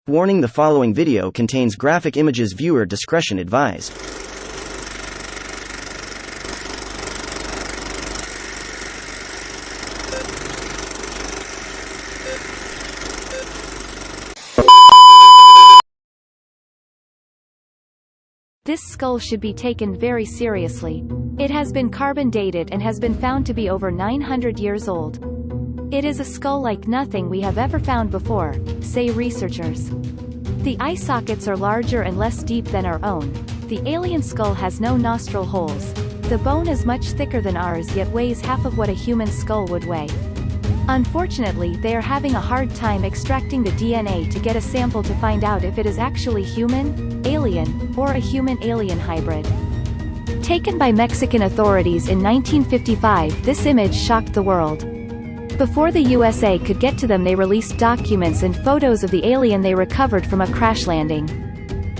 Warning: the following video contains graphic images. Viewer discretion advised. This skull should be taken very seriously. It has been carbon dated and has been found to be over 900 years old. It is a skull like nothing we have ever found before, say researchers. The eye sockets are larger and less deep than our own. The alien skull has no nostril holes. The bone is much thicker than ours yet weighs half of what a human skull would weigh. Unfortunately, they are having a hard time extracting the DNA to get a sample to find out if it is actually human, alien, or a human-alien hybrid. Taken by Mexican authorities in 1955, this image shocked the world. Before the USA could get to them, they released documents and photos of the alien they recovered from a crash landing.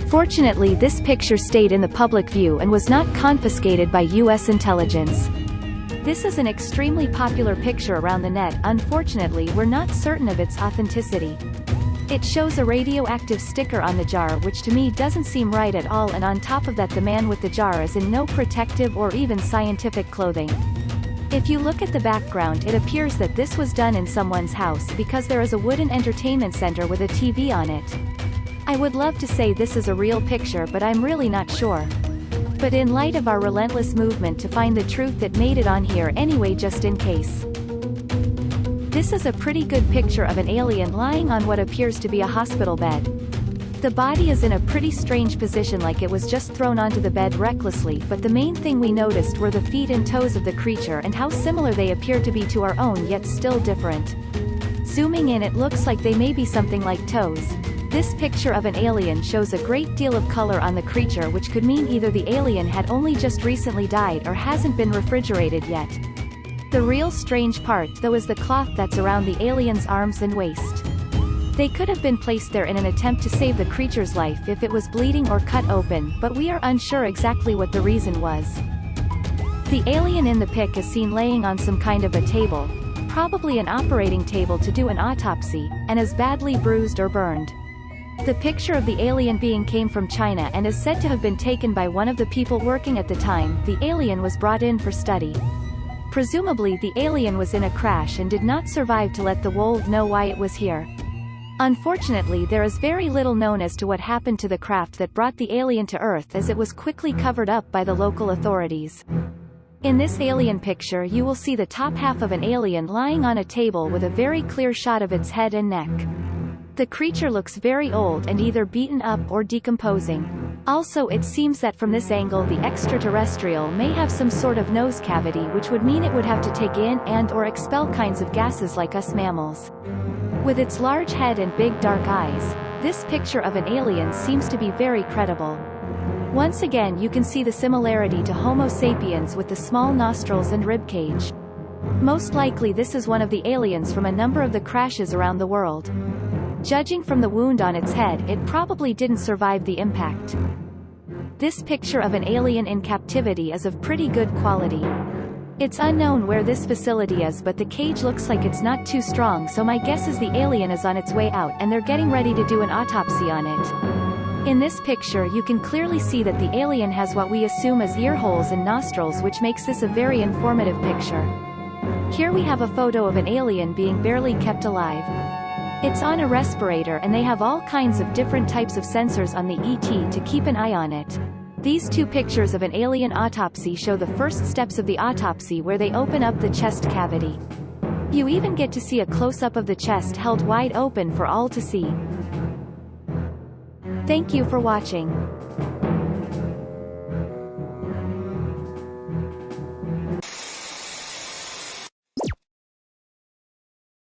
Fortunately, this picture stayed in the public view and was not confiscated by US intelligence. This is an extremely popular picture around the net. Unfortunately, we're not certain of its authenticity. It shows a radioactive sticker on the jar, which to me doesn't seem right at all, and on top of that the man with the jar is in no protective or even scientific clothing. If you look at the background, it appears that this was done in someone's house because there is a wooden entertainment center with a TV on it. I would love to say this is a real picture, but I'm really not sure. But in light of our relentless movement to find the truth, it made it on here anyway, just in case. This is a pretty good picture of an alien lying on what appears to be a hospital bed. The body is in a pretty strange position, like it was just thrown onto the bed recklessly, but the main thing we noticed were the feet and toes of the creature and how similar they appear to be to our own, yet still different. Zooming in, it looks like they may be something like toes. This picture of an alien shows a great deal of color on the creature, which could mean either the alien had only just recently died or hasn't been refrigerated yet. The real strange part, though, is the cloth that's around the alien's arms and waist. They could have been placed there in an attempt to save the creature's life if it was bleeding or cut open, but we are unsure exactly what the reason was. The alien in the pic is seen laying on some kind of a table, probably an operating table to do an autopsy, and is badly bruised or burned. The picture of the alien being came from China and is said to have been taken by one of the people working at the time the alien was brought in for study. Presumably the alien was in a crash and did not survive to let the world know why it was here. Unfortunately, there is very little known as to what happened to the craft that brought the alien to Earth, as it was quickly covered up by the local authorities. In this alien picture you will see the top half of an alien lying on a table with a very clear shot of its head and neck. The creature looks very old and either beaten up or decomposing. Also, it seems that from this angle the extraterrestrial may have some sort of nose cavity, which would mean it would have to take in and/or expel kinds of gases like us mammals. With its large head and big dark eyes, this picture of an alien seems to be very credible. Once again, you can see the similarity to Homo sapiens with the small nostrils and ribcage. Most likely this is one of the aliens from a number of the crashes around the world. Judging from the wound on its head, it probably didn't survive the impact. This picture of an alien in captivity is of pretty good quality. It's unknown where this facility is, but the cage looks like it's not too strong, so my guess is the alien is on its way out and they're getting ready to do an autopsy on it. In this picture you can clearly see that the alien has what we assume as ear holes and nostrils, which makes this a very informative picture. Here we have a photo of an alien being barely kept alive. It's on a respirator and they have all kinds of different types of sensors on the ET to keep an eye on it. These two pictures of an alien autopsy show the first steps of the autopsy, where they open up the chest cavity. You even get to see a close-up of the chest held wide open for all to see. Thank you for watching.